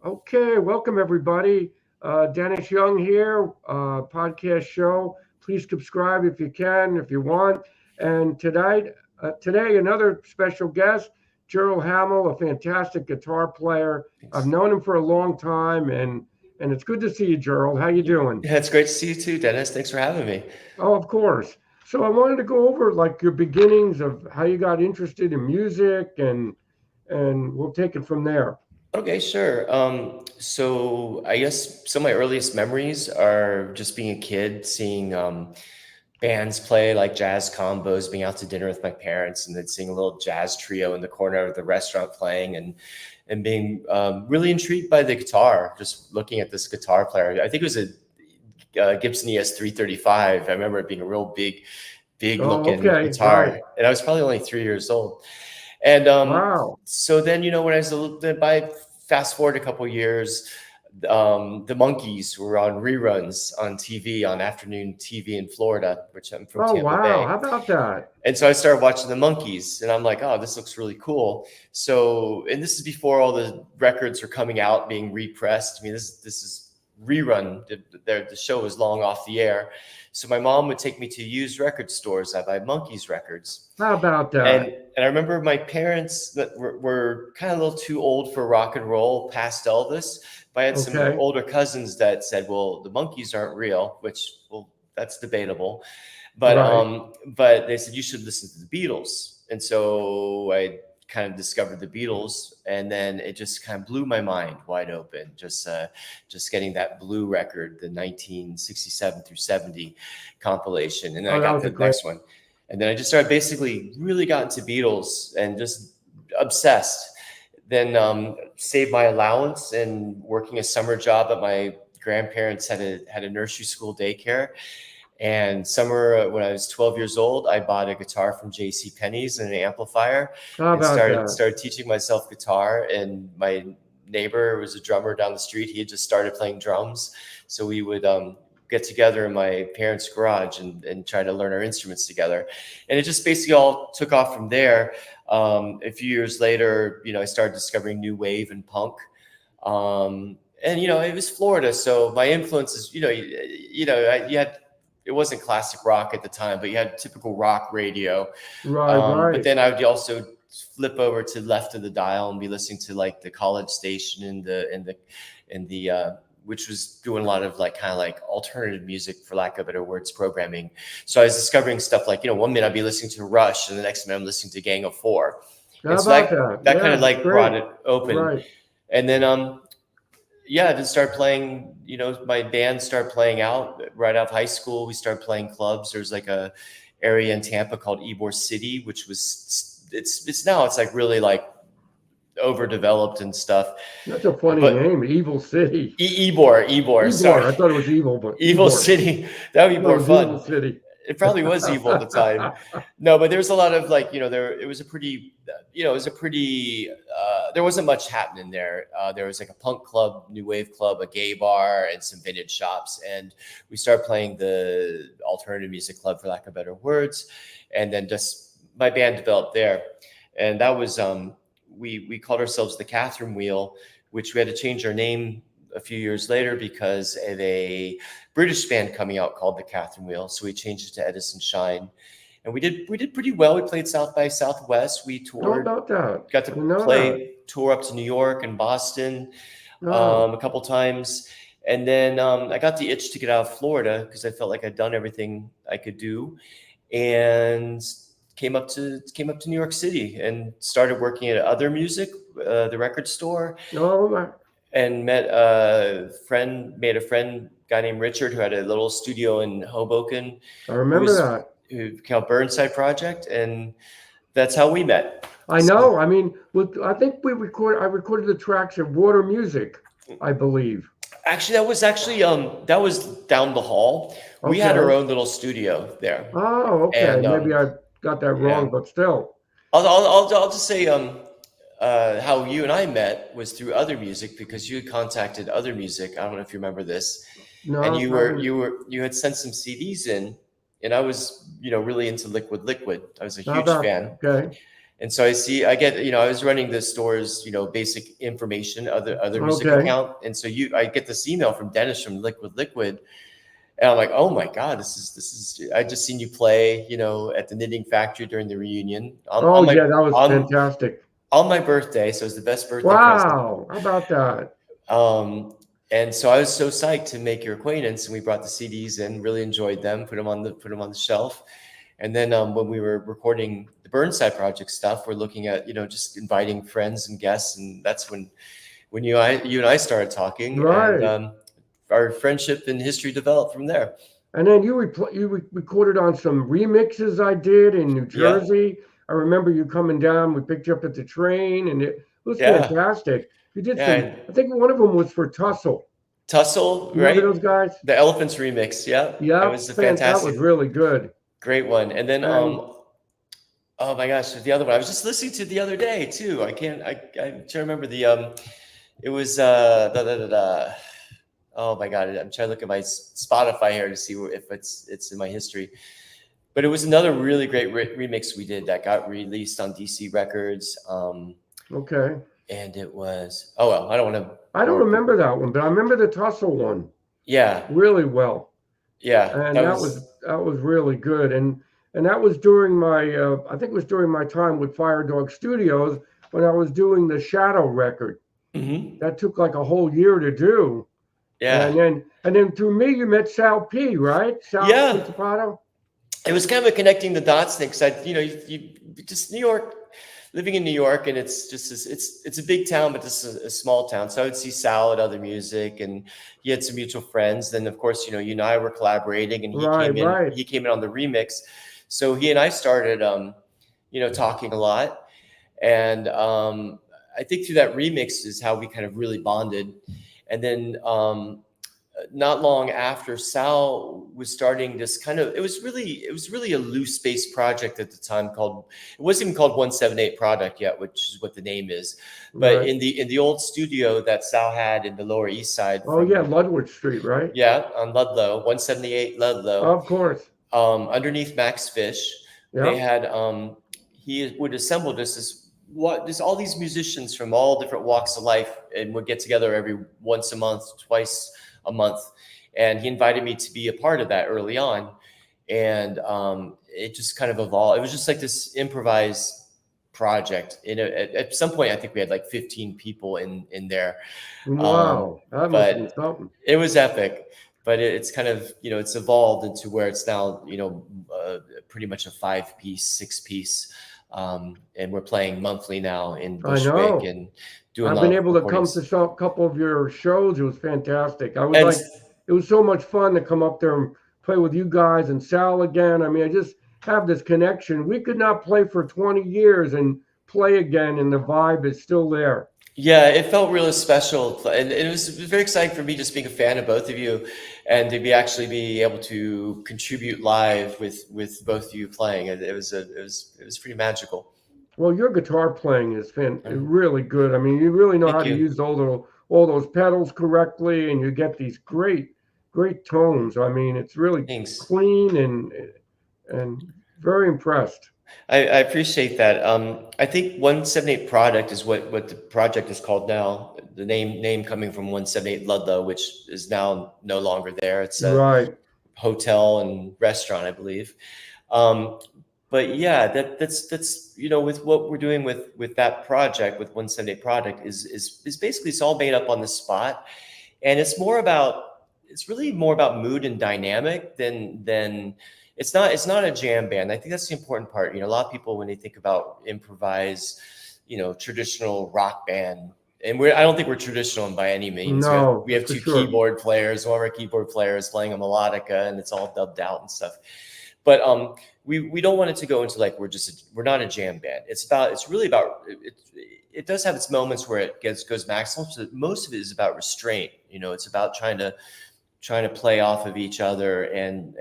Okay, welcome everybody. Dennis Young here, podcast show. Please subscribe if you can, if you want. And today another special guest, Gerald Hammill, a fantastic guitar player. I've Thanks. known him for a long time, and it's good to see you, Gerald. How you doing? Yeah, it's great to see you too, Dennis. Thanks for having me. Oh, of course. So I wanted to go over like your beginnings of how you got interested in music, and we'll take it from there. Okay, sure. So I guess some of my earliest memories are just being a kid, seeing bands play like jazz combos, being out to dinner with my parents, and then seeing a little jazz trio in the corner of the restaurant playing, and being really intrigued by the guitar. Just looking at this guitar player, I think it was a Gibson ES 335. I remember it being a real big Oh, looking okay, right. guitar, and I was probably only 3 years old. And Wow. so then, when I was a little bit, by fast forward a couple years, the Monkees were on reruns on TV, on afternoon TV in Florida, which I'm from Oh, Tampa wow. Bay. How about that? And so I started watching the Monkees, and I'm like, oh, this looks really cool. So, and this is before all the records were coming out, being repressed. I mean, this is rerun. The show was long off the air. So my mom would take me to used record stores. I buy Monkees records. How about And that? and I remember my parents that were kind of a little too old for rock and roll, past Elvis. But I had some Okay. older cousins that said, "Well, the Monkees aren't real," which, well, that's debatable. Right. But they said you should listen to the Beatles, and so I kind of discovered the Beatles, and then it just kind of blew my mind wide open. Just getting that Blue record, the 1967 through 70 compilation, and then I Oh, that got was a the great. next one, and then I just started basically really got into Beatles and just obsessed. Then saved my allowance and working a summer job at my grandparents had a nursery school daycare, and summer when I was 12 years old, I bought a guitar from J.C. Penney's and an amplifier, How and about started that? started teaching myself guitar. And my neighbor was a drummer down the street. He had just started playing drums, so we would get together in my parents' garage and try to learn our instruments together. And it just basically all took off from there. A few years later, I started discovering new wave and punk. And it was Florida, so my influences, you had, it wasn't classic rock at the time, but you had typical rock radio. Right, But right. then I would also flip over to left of the dial and be listening to like the college station and the which was doing a lot of like kind of like alternative music, for lack of better words, programming. So I was discovering stuff like, one minute I'd be listening to Rush, and the next minute I'm listening to Gang of Four. How And so about that that? that kind Yeah, of that's like brought great. it open. Right. And then yeah, I did start playing, my band started playing out right out of high school. We started playing clubs. There's like a area in Tampa called Ybor City, which was, it's now, it's like really like overdeveloped and stuff. That's a funny But name, Evil City. Ybor, sorry. Evil. I thought it was evil, but Evil Evil. City. That would be No, it more was Evil fun. City. It probably was evil at the time. No, but there was a lot of like, it was a pretty, there wasn't much happening there. There was like a punk club, new wave club, a gay bar, and some vintage shops. And we started playing the alternative music club, for lack of better words. And then just my band developed there. And that was, we called ourselves the Catherine Wheel, which we had to change our name a few years later because of a British band coming out called the Catherine Wheel. So we changed it to Edison Shine, and we did pretty well. We played South by Southwest. We How toured, about that? got I to didn't know that. tour up to New York and Boston Oh, a couple times, and then I got the itch to get out of Florida because I felt like I'd done everything I could do, and came up to New York City and started working at Other Music, the record store, no, and made a friend, guy named Richard, who had a little studio in Hoboken, I who remember was that. who called Burnside Project, and that's how we met. I So know. I mean, I think I recorded the tracks at Water Music, I believe. actually, that was down the hall. We had our Okay. own little studio there, Oh, okay. and Maybe I got that yeah, wrong, but still. I'll just say how you and I met was through Other Music, because you had contacted Other Music. I don't know if you remember this, and No, you I were didn't. you had sent some CDs in, and I was really into Liquid. I was a How huge about that? fan, Okay. And so I get, I was running the store's, basic information, other music Okay. account. And so I get this email from Dennis from Liquid. And I'm like, oh my God, I just seen you play, at the Knitting Factory during the reunion Oh, yeah, that was fantastic. on my birthday. So it was the best birthday present. Wow. How about that? And so I was so psyched to make your acquaintance, and we brought the CDs in, really enjoyed them, put them on the shelf. And then when we were recording the Burnside Project stuff, we're looking at, just inviting friends and guests. And that's when you and I started talking, Right. and our friendship and history developed from there. And then you recorded on some remixes I did in New Yeah. Jersey. I remember you coming down. We picked you up at the train, and it was Yeah. fantastic. You did Yeah, some. I think one of them was for Tussle. Tussle, Remember right? those guys? The Elephants remix. Yeah. Yeah, That was a fantastic, that was really good. great one. And then, And oh my gosh, the other one I was just listening to the other day too. I'm trying to remember it was oh my God, I'm trying to look at my Spotify here to see if it's in my history. But it was another really great remix we did that got released on DC Records. Okay. And it was, oh well, I don't want to. I don't remember that one, but I remember the Tussle one. Yeah. Really well. Yeah. And that was really good. And that was during my I think it was during my time with Fire Dog Studios when I was doing the Shadow record. Mm-hmm. That took like a whole year to do. Yeah. And then through me you met Sal P, right? Sal Zapato. It was kind of a connecting the dots thing, because you just New York, living in New York, and it's just it's a big town, but this is a small town. So I would see Sal at other music, and he had some mutual friends. Then of course, you and I were collaborating, and he came in on the remix. So he and I started talking a lot. And I think through that remix is how we kind of really bonded. And then not long after, Sal was starting this kind of, it was really a loose space project at the time it wasn't even called 178 Product yet, which is what the name is. But Right. in the old studio that Sal had in the Lower East Side. Oh yeah, Ludwig Street, right? Yeah, on Ludlow, 178 Ludlow. Of course. Underneath Max Fish, they had he would assemble all these musicians from all different walks of life, and would get together every once a month, twice a month. And he invited me to be a part of that early on. And it just kind of evolved. It was just like this improvised project. At some point, I think we had like 15 people in there. Wow. That must be something. It was epic. But it's kind of, it's evolved into where it's now, pretty much a 5-piece, 6-piece. And we're playing monthly now in Bushwick and doing. I've been able to come to a couple of your shows. It was fantastic. It was so much fun to come up there and play with you guys and Sal again. I mean, I just have this connection. We could not play for 20 years and play again, and the vibe is still there. Yeah, it felt really special, and it was very exciting for me, just being a fan of both of you, and to be able to contribute live with both of you playing. It was pretty magical. Well, your guitar playing is really good. I mean, you really know how to use all those pedals correctly, and you get these great tones. I mean, it's really clean and very impressed. I appreciate that. I think 178 Product is what the project is called now. The name coming from 178 Ludlow, which is now no longer there. It's a hotel and restaurant, I believe. But yeah, that's with what we're doing with that project, with 178 Product, is basically it's all made up on the spot, and it's really more about mood and dynamic than. It's not a jam band. I think that's the important part. A lot of people, when they think about improvise, traditional rock band, and I don't think we're traditional by any means. No, we have two keyboard players. One of our keyboard players playing a melodica, and it's all dubbed out and stuff. But we don't want it to go into like we're not a jam band. It's really about it does have its moments where it goes maximum. So most of it is about restraint. It's about trying to play off of each other and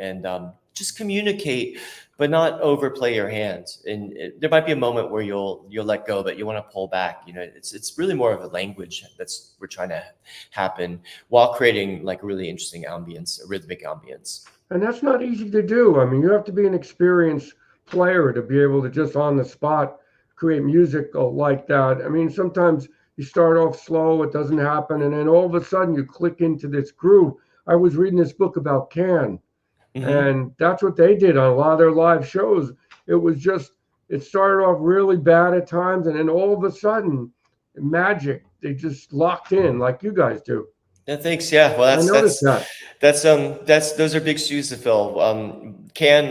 just communicate, but not overplay your hands. And there might be a moment where you'll let go, but you want to pull back. It's really more of a language we're trying to happen while creating like a really interesting ambience, a rhythmic ambience. And that's not easy to do. I mean, you have to be an experienced player to be able to just on the spot create music like that. I mean, sometimes you start off slow, it doesn't happen, and then all of a sudden you click into this groove. I was reading this book about Can, Hmm. and that's what they did on a lot of their live shows. It was just, it started off really bad at times, and then all of a sudden, magic. They just locked in like you guys do. Yeah, thanks. Yeah, well, I noticed that. that's those are big shoes to fill. Can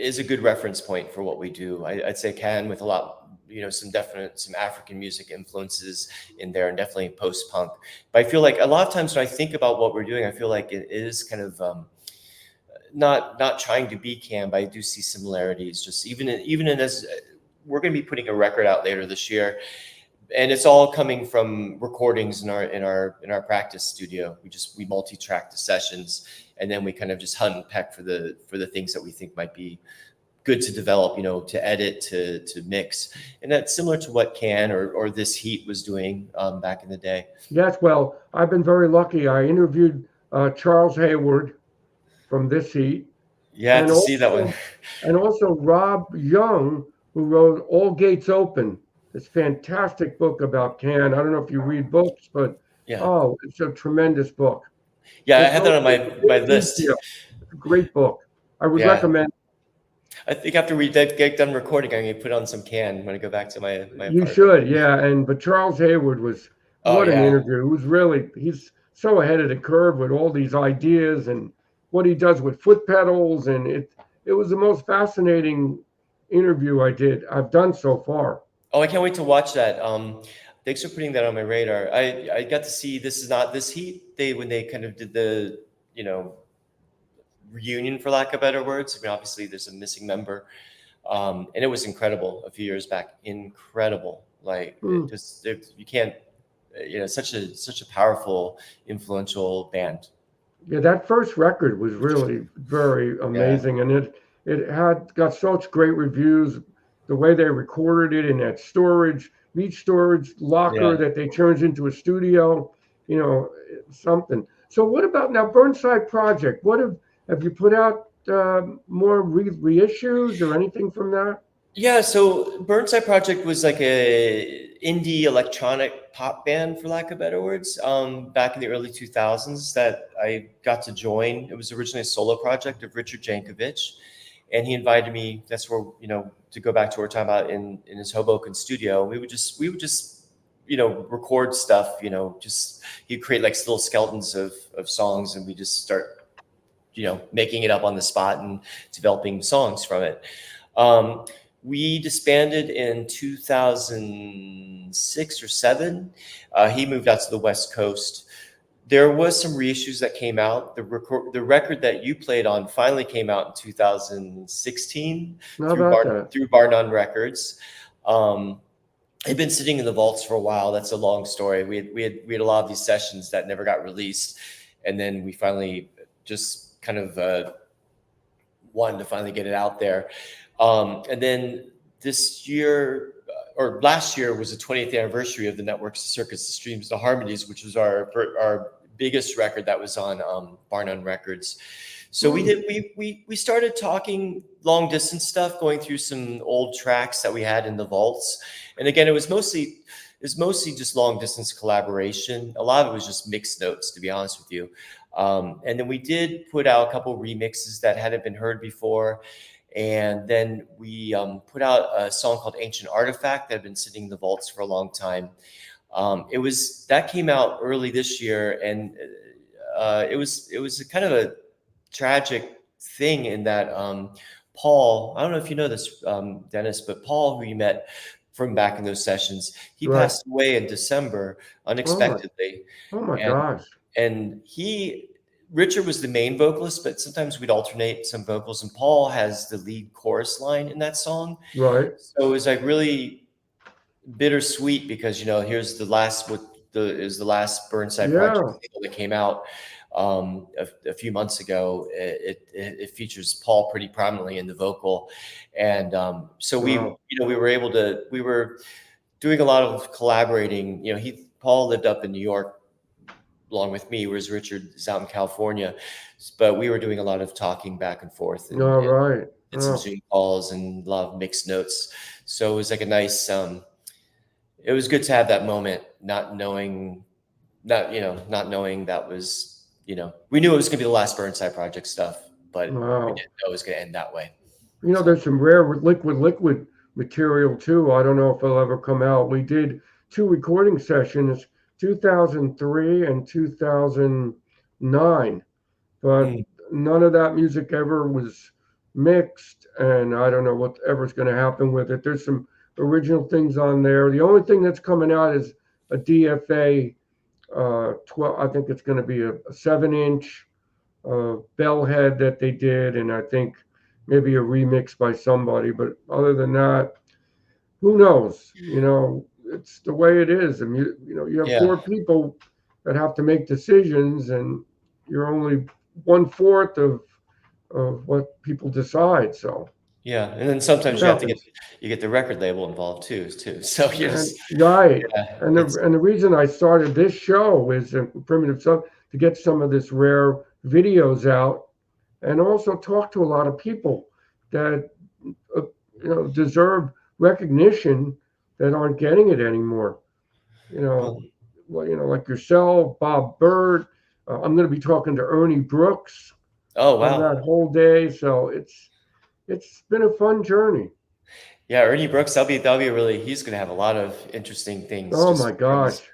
is a good reference point for what we do. I'd say Can with a lot, some African music influences in there, and definitely post punk. But I feel like a lot of times when I think about what we're doing, I feel like it is kind of not trying to be Can, but I do see similarities. Just even in as we're going to be putting a record out later this year, and it's all coming from recordings in our practice studio. We multi-track the sessions, and then we kind of just hunt and peck for the things that we think might be good to develop, to edit, to mix. And that's similar to what Can or This Heat was doing back in the day. Yes, well, I've been very lucky. I interviewed Charles Hayward from This Heat, Yeah, and to see that one. also Rob Young, who wrote All Gates Open, this fantastic book about Can. I don't know if you read books, but Yeah, oh, it's a tremendous book. yeah, I It have goes that on into my great list. detail. It's a great book. I would Yeah, recommend. I think after we get done recording, I'm gonna put on some Can when I go back to my You apartment. should, yeah. And but Charles Hayward was, Oh what an yeah. interview. It was really, he's so ahead of the curve with all these ideas and what he does with foot pedals, and it was the most fascinating interview I've done so far. Oh, I can't wait to watch that. Thanks for putting that on my radar. I got to see This Is Not This Heat. When they kind of did the you know reunion, for lack of better words. I mean, obviously there's a missing member, and it was incredible a few years back. Incredible, like Hmm. you can't, such a powerful, influential band. Yeah, that first record was really very Yeah, amazing, and it had got such great reviews. The way they recorded it in that beach storage locker yeah. that they turned into a studio, something. So what about now Burnside Project? What have you put out more reissues or anything from that? Yeah, so Burnside Project was like a indie electronic pop band, for lack of better words, back in the early 2000s that I got to join. It was originally a solo project of Richard Jankovic, and he invited me. That's where, to go back to what we're talking about in his Hoboken studio. We would just record stuff. Just he'd create like little skeletons of songs, and we just start making it up on the spot and developing songs from it. Um, we disbanded in 2006 or seven. He moved out to the West Coast. There was some reissues that came out. The record that you played on finally came out in 2016 How about that? through Bar None Records. Um, it'd been sitting in the vaults for a while. That's a long story. We had a lot of these sessions that never got released, and then we finally just kind of wanted to finally get it out there. And then this year or last year was the 20th anniversary of the Networks, the Circuits, the Streams, the Harmonies, which was our biggest record that was on Bar None Records. So Hmm. we started talking long distance stuff, going through some old tracks that we had in the vaults. And again, it was mostly just long distance collaboration. A lot of it was just mixed notes, to be honest with you. And then we did put out a couple remixes that hadn't been heard before. And then we put out a song called Ancient Artifact that had been sitting in the vaults for a long time. That came out early this year, and it was a kind of a tragic thing in that Paul, I don't know if you know this, Dennis, but Paul, who you met from back in those sessions, he Right. passed away in December Oh my. unexpectedly. Oh my And gosh. and Richard was the main vocalist, but sometimes we'd alternate some vocals, and Paul has the lead chorus line in that song. Right. So it was like really bittersweet because here's the last Burnside Project Yeah. single that came out a few months ago. It features Paul pretty prominently in the vocal, and so Wow. we were doing a lot of collaborating. Paul lived up in New York along with me, whereas Richard is out in California. But we were doing a lot of talking back and forth, All right. did some Oh, Zoom calls and a lot of mixed notes. So it was like a nice, it was good to have that moment, not knowing that was, we knew it was going to be the last Burnside Project stuff, but we wow. didn't know it was going to end that way. You know, So, there's some rare liquid material too. I don't know if it'll ever come out. We did two recording sessions, 2003 and 2009, but mm, none of that music ever was mixed, and I don't know whatever's going to happen with it. There's some original things on there. The only thing that's coming out is a DFA 12. I think it's going to be a 7-inch bell head that they did, and I think maybe a remix by somebody. But other than that, who knows? You know, it's the way it is. And you have yeah. four people that have to make decisions, and you're only 1/4 of what people decide. So Yeah. And then sometimes it you have to happens. get the record label involved too. So you're And just, right. yeah, And the reason I started this show is Primitive Sub to get some of this rare videos out and also talk to a lot of people that uh, deserve recognition that aren't getting it anymore. You well, know, well, like yourself, Bob Bird. I'm going to be talking to Ernie Brooks oh, on wow. that whole day, so it's been a fun journey. Yeah. Ernie Brooks, he's going to have a lot of interesting things Oh my just from his gosh.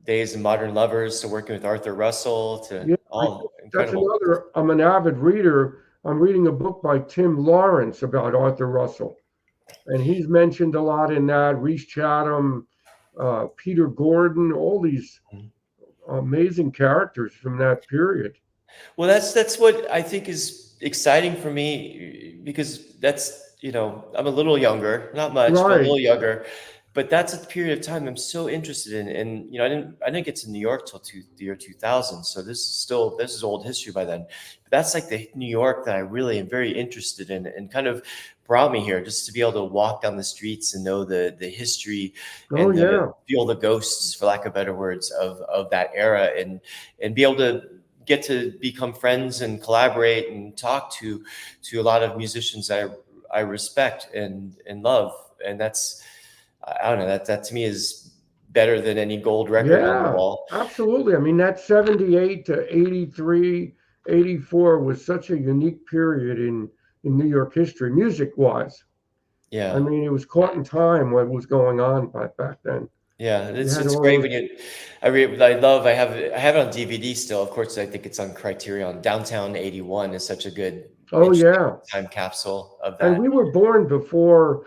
days in Modern Lovers to working with Arthur Russell to Yeah, all that's incredible. another. I'm an avid reader. I'm reading a book by Tim Lawrence about Arthur Russell, and he's mentioned a lot in that. Reese Chatham, Peter Gordon, all these amazing characters from that period. Well, that's what I think is exciting for me because that's, I'm a little younger, not much, but a Right, little younger. But that's a period of time I'm so interested in. And I didn't get to New York till the year 2000. So this is old history by then. But that's like the New York that I really am very interested in and kind of brought me here just to be able to walk down the streets and know the history oh and yeah, feel the ghosts, for lack of better words, of that era and be able to get to become friends and collaborate and talk to a lot of musicians I respect and love. And that's, I don't know, that to me is better than any gold record on the yeah, wall. absolutely. I mean, that 78 to 83, 84 was such a unique period in New York history, music wise. I Yeah. mean, it was caught in time what was going on back then. Yeah, You had it's all great those. when I have it on DVD still. Of course, I think it's on Criterion. Downtown 81 is such a good, Oh interesting yeah, time capsule of and that. we were born before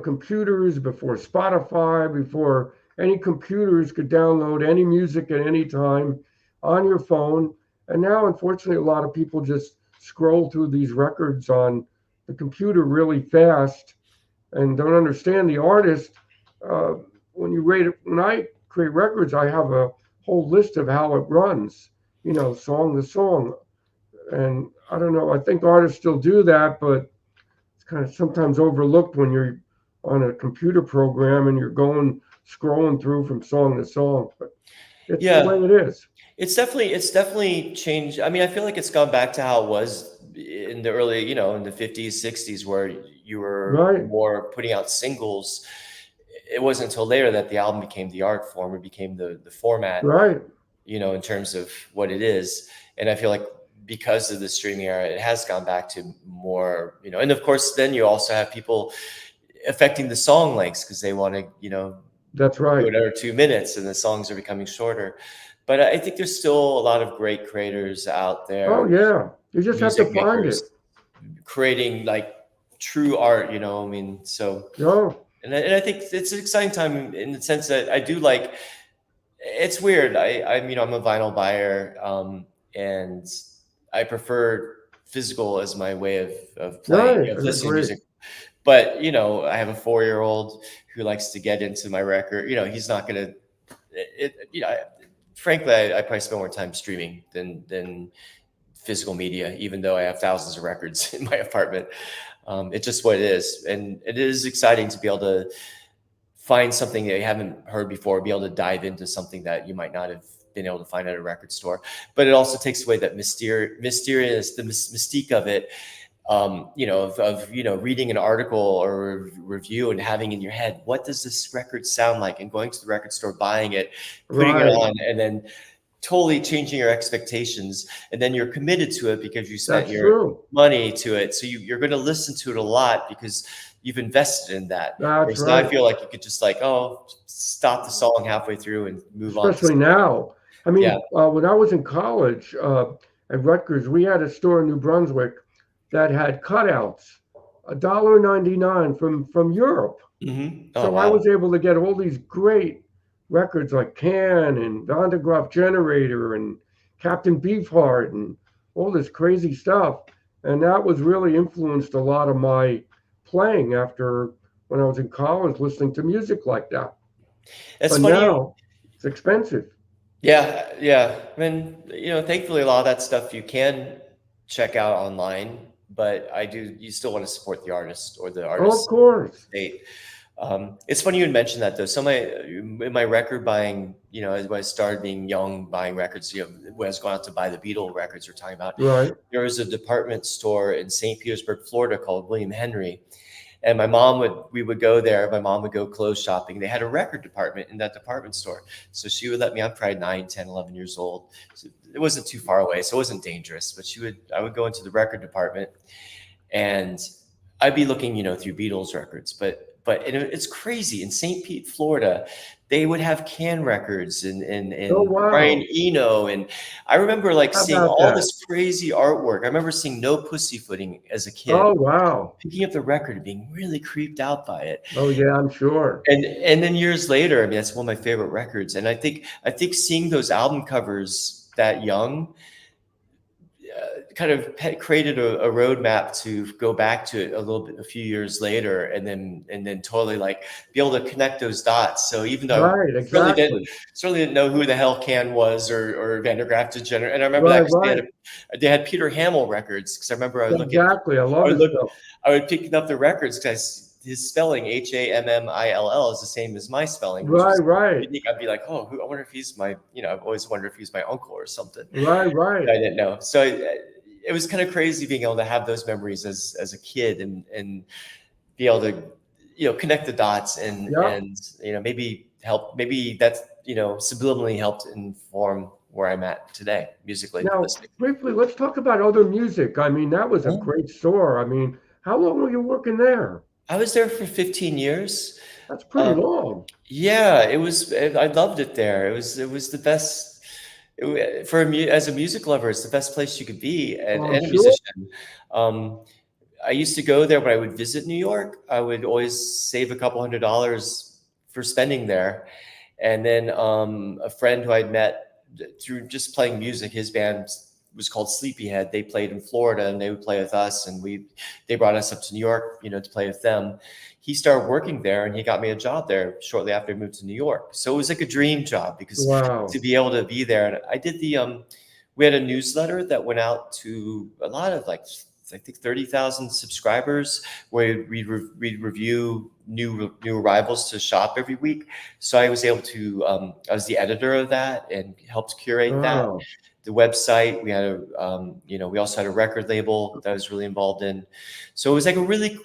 computers, before Spotify, before any computers could download any music at any time on your phone. And now, unfortunately, a lot of people just scroll through these records on the computer really fast and don't understand the artist. Uh, when I create records, I have a whole list of how it runs, song to song. And I don't know, I think artists still do that, but it's kind of sometimes overlooked when you're on a computer program and you're going scrolling through from song to song. But it's the way Yeah, it is. it's definitely changed. I mean, I feel like it's gone back to how it was in the early, in the 50s, 60s, where you were Right, more putting out singles. It wasn't until later that the album became the art form, it became the format, right. in terms of what it is. And I feel like because of the streaming era, it has gone back to more, and of course, then you also have people affecting the song lengths because they want to, That's do right. it every 2 minutes and the songs are becoming shorter. But I think there's still a lot of great creators out Oh, there, yeah. You just have to music find makers it. creating like true art, I mean, so, Oh, and I think it's an exciting time in the sense that I do like, it's weird. I'm a vinyl buyer, and I prefer physical as my way of playing, right. of I listening to agree. music. But I have a 4 year old who likes to get into my record. He's not gonna. Frankly, I probably spend more time streaming than physical media, even though I have thousands of records in my apartment. It's just what it is, and it is exciting to be able to find something that you haven't heard before, be able to dive into something that you might not have been able to find at a record store. But it also takes away that mysterious, the mystique of it. reading an article or review and having in your head, what does this record sound like? And going to the record store, buying it, putting it Right. on, and then totally changing your expectations. And then you're committed to it because you spent That's your true. money to it. So you're going to listen to it a lot because you've invested in that. That's Whereas now I right. feel like you could just like, oh, stop the song halfway through and move on to Especially something. now. I Yeah. mean, when I was in college at Rutgers, we had a store in New Brunswick that had cutouts, $1.99 from Europe. Oh, So I wow. was able to get all these great records like Can and Van de Graaff Generator and Captain Beefheart and all this crazy stuff. And that was really influenced a lot of my playing after when I was in college, listening to music like that. It's But funny. now it's expensive. Yeah, yeah. I mean, thankfully a lot of that stuff you can check out online, but you still want to support the artist or the Oh, of artist's course. state. It's funny you would mention that though. In my record buying, as when I started being young, buying records, when I was going out to buy the Beatle records we're talking about, Right. there was a department store in St. Petersburg, Florida called William Henry. And we would go there. My mom would go clothes shopping. They had a record department in that department store. So she would let me, I'm probably 9, 10, 11 years old. So it wasn't too far away. So it wasn't dangerous, but I would go into the record department and I'd be looking, through Beatles records, but it's crazy in St. Pete, Florida. They would have Can records Oh, and Brian wow. Eno, and I remember like How seeing about all that? this crazy artwork. I remember seeing No Pussyfooting as a Oh, kid, wow. picking up the record and being really creeped out by it. Oh, yeah, I'm sure. And then years later, I mean, that's one of my favorite records. And I think seeing those album covers that young kind of created a roadmap to go back to it a few years later, and then totally like be able to connect those dots. So even though Right, I exactly. certainly didn't know who the hell Can was or Van der Graaf Degenerate, and I remember that Right, because right. they had Peter Hammill records. Because I remember Exactly. I love his stuff. I would pick up the records because his spelling Hammill is the same as my spelling, which Right, was right. unique. I'd be like, oh, I wonder if he's my, I've always wondered if he's my uncle or something. Right, I right. didn't know. So it was kind of crazy being able to have those memories as a kid and be able to, connect the dots Yep. and maybe that's, subliminally helped inform where I'm at today musically Now, listening. briefly, let's talk about other music. I mean, that was a Well, great store. I mean, how long were you working there? I was there for 15 years. That's pretty Um, long. yeah, I loved it there. It was the best. As a music lover, it's the best place you could be, and, Oh, I'm and a sure. musician. Um, I used to go there when I would visit New York. I would always save a couple $100 for spending there. And then a friend who I'd met through just playing music, his band was called Sleepyhead. They played in Florida and they would play with us. And they brought us up to New York, to play with them. He started working there and he got me a job there shortly after I moved to New York. So it was like a dream job because to Wow. be able to be there. And I did we had a newsletter that went out to a lot of like, I think 30,000 subscribers where we'd review new arrivals to shop every week. So I was able to, I was the editor of that and helped curate that. Wow. The website, we also had a record label that I was really involved in. So it was like a really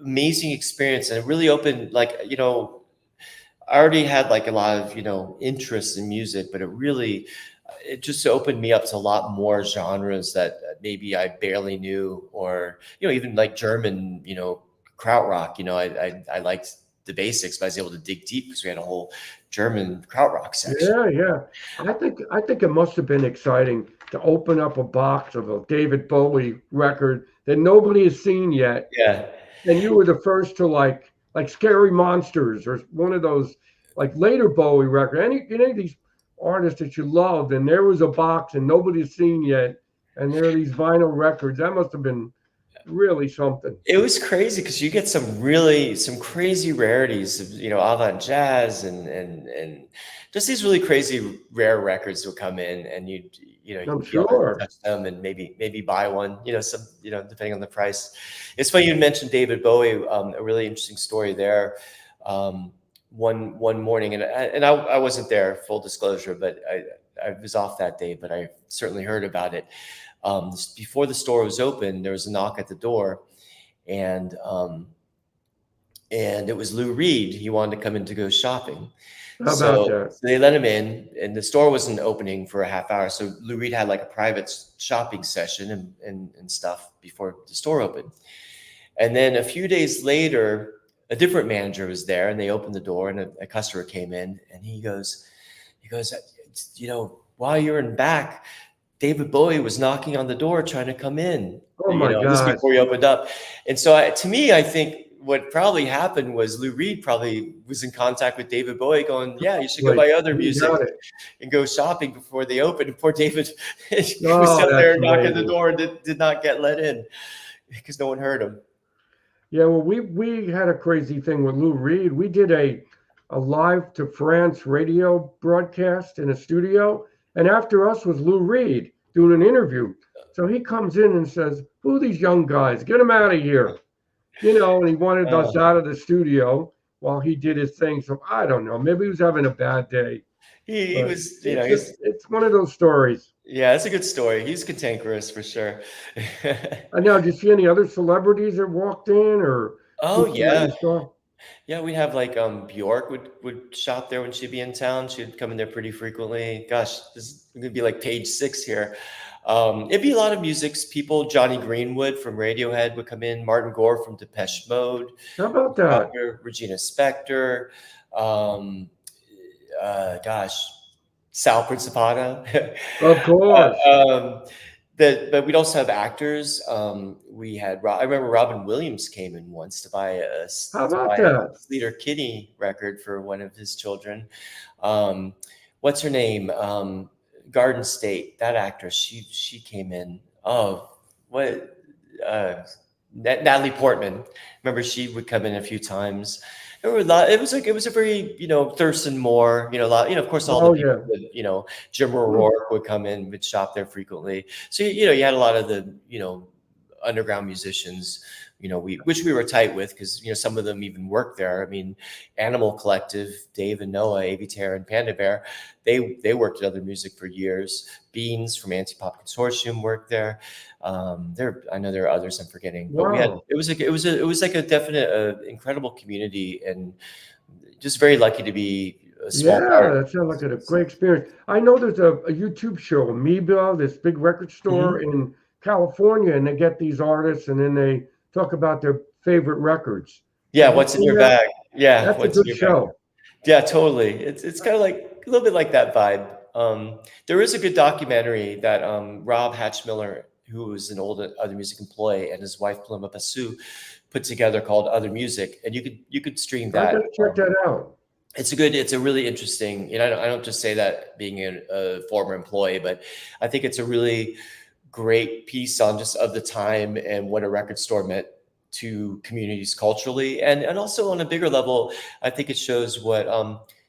amazing experience and it really opened, like, I already had like a lot of, interest in music, but it just opened me up to a lot more genres that maybe I barely knew, or even like German, krautrock. I liked the basics, but I was able to dig deep because we had a whole German krautrock section. Yeah, yeah. I think it must have been exciting to open up a box of a David Bowie record that nobody has seen yet, Yeah, and you were the first to like Scary Monsters or one of those like later Bowie record. Any of these artists that you loved, and there was a box and nobody's seen yet, and there are these vinyl records. That must have been really something. it was crazy because you get some crazy rarities of avant jazz and just these really crazy rare records would come in, and I'm you'd be able to sure. touch them and maybe buy one, depending on the price. It's funny you mentioned David Bowie. A really interesting story there. One morning, and I wasn't there, full disclosure, but I was off that day, but I certainly heard about it. Before the store was open, there was a knock at the door, and it was Lou Reed. He wanted to come in to go shopping. How about So, that? so they let him in, and the store wasn't opening for a half hour. So Lou Reed had like a private shopping session and stuff before the store opened. And then a few days later, a different manager was there, and they opened the door, and a customer came in, and he goes, while you're in back, David Bowie was knocking on the door trying to come in, Oh my just God. before he opened up. And so to me, I think what probably happened was Lou Reed probably was in contact with David Bowie going, yeah, you should go Like, buy other you music got it. and go shopping before they open. And poor David was Oh, up there that's knocking the amazing. door and did not get let in because no one heard him. Yeah, well, we had a crazy thing with Lou Reed. We did a live to France radio broadcast in a studio, and after us was Lou Reed doing an interview. So he comes in and says, "Who are these young guys? Get them out of here!" And he wanted us out of the studio while he did his thing. So I don't know. Maybe he was having a bad day, He but was, it's one of those stories. yeah, it's a good story. He's cantankerous for sure. And now, did you see any other celebrities that walked in or Oh people that yeah. you saw? Yeah, we'd have like Bjork would shop there when she'd be in town. She'd come in there pretty frequently. Gosh, this is gonna be like page 6 here. It'd be a lot of musics people. Johnny Greenwood from Radiohead would come in. Martin Gore from Depeche Mode. How about that? Regina Spektor. Um, gosh, Sal Principato. Of course. But we'd also have actors. I remember Robin Williams came in once to buy How about a that? Sleater Kinney record for one of his children. What's her name? Garden State. That actress. She came in. Oh, what? Natalie Portman. Remember, she would come in a few times. There were a lot. It was a very Thurston Moore. A lot. Of course, all the Oh people yeah. that Jim O'Rourke would come in, would shop there frequently. So you had a lot of the underground musicians. Which we were tight with because some of them even worked there. I mean, Animal Collective, Dave and Noah, Avi Terra and Panda Bear, they worked at Other Music for years. Beans from Anti-Pop Consortium worked there. I know there are others I'm forgetting, but Wow. it was like a definite incredible community, and just very lucky to be a small Yeah, part. that sounds like a great experience. I know there's a YouTube show, Amoeba, this big record store Mhm. in California, and they get these artists and then they talk about their favorite records. Yeah, Have you what's in seen your that? bag? Yeah, That's a what's in good your bag? show. Yeah, totally. It's kind of like a little bit like that vibe. There is a good documentary that Rob Hatchmiller, who was an old Other Music employee, and his wife Paloma Basu put together called Other Music, and you could stream I that. gotta check that out. It's a really interesting. I don't just say that being a former employee, but I think it's a really great piece on just of the time and what a record store meant to communities culturally, and also on a bigger level. I think it shows what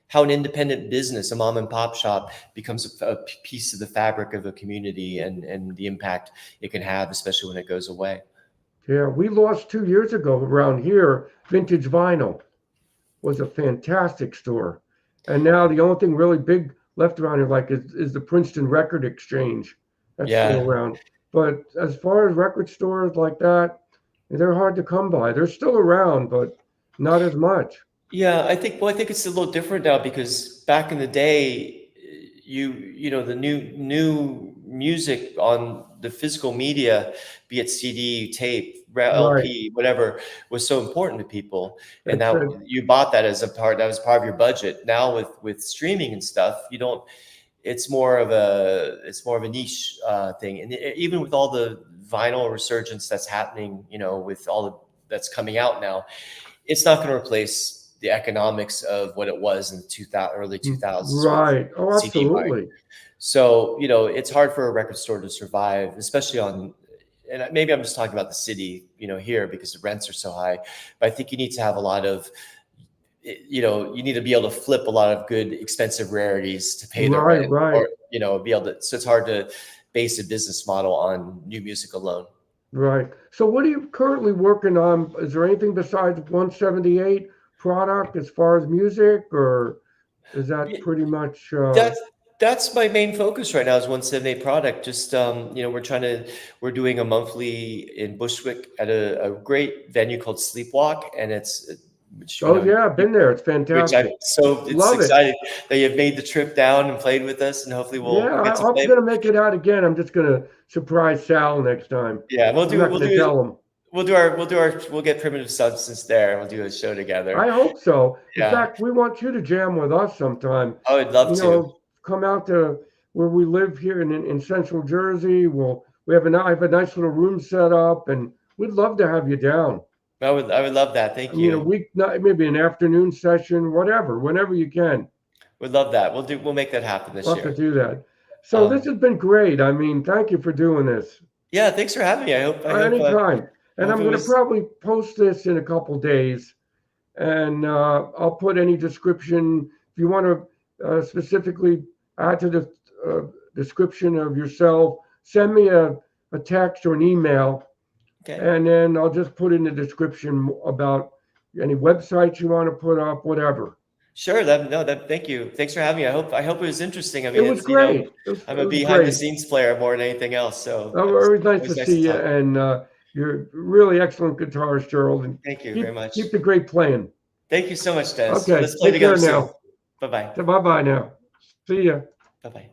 how an independent business, a mom and pop shop, becomes a piece of the fabric of a community, and the impact it can have, especially when it goes away. Yeah, we lost 2 years ago around here. Vintage Vinyl was a fantastic store. And now the only thing really big left around here like is the Princeton Record Exchange. That's still Yeah, around. But as far as record stores like that, they're hard to come by. They're still around, but not as much. yeah. I think it's a little different now because back in the day, the new music on the physical media, be it CD, tape, Right. LP, whatever, was so important to people, and It's now a you bought that as a part that was part of your budget. Now with streaming and stuff, you don't. It's more of a niche thing, and even with all the vinyl resurgence that's happening, with all that's coming out now, it's not going to replace the economics of what it was in the 2000, early 2000s with right. Oh, CD buying. absolutely. So, it's hard for a record store to survive, especially and maybe I'm just talking about the city, here because the rents are so high. But I think you need to have a lot of, you need to be able to flip a lot of good, expensive rarities to pay the Right, rent, right, or, be able to, so it's hard to base a business model on new music alone. right. So what are you currently working on? Is there anything besides 178 product as far as music, or is that pretty much That's That's my main focus right now is 178 product. Just we're doing a monthly in Bushwick at a great venue called Sleepwalk, and which Oh yeah, I've been there. It's which I'm fantastic. so it's Love it. excited that you've made the trip down and played with us, and hopefully Yeah, we'll get to I'm play. gonna make it out again. I'm just gonna surprise Sal next time. Yeah, I'm not gonna tell him. we'll get Primitive Substance there, and we'll do a show together. I hope so. In Yeah, fact, we want you to jam with us sometime. I would love You to. know, come out to where we live here in Central Jersey. We have I have a nice little room set up, and we'd love to have you down. I would love that. I Thank mean, a you. week, maybe an afternoon session, whatever, whenever you can. Would love that. We'll make that happen this We'll have to year. do that. So this has been great. I mean, thank you for doing this. Yeah, thanks for having me. Anytime. I And hope I'm it going to was. probably post this in a couple days, and I'll put any description if you want to specifically add to the description of yourself. Send me a text or an email, Okay. and then I'll just put in the description about any websites you want to put up, whatever. Sure. Thank you. Thanks for having me. I hope it was interesting. I It mean, was great. I'm It a was behind the great. scenes player more than anything else. So Always nice to always nice see to you, talk. and you're a really excellent guitarist, Gerald. And Thank you very much. keep the great playing. Thank you so much, Dennis. Okay, Let's play take care together soon. now. Bye bye. Bye bye now. See ya. Bye bye.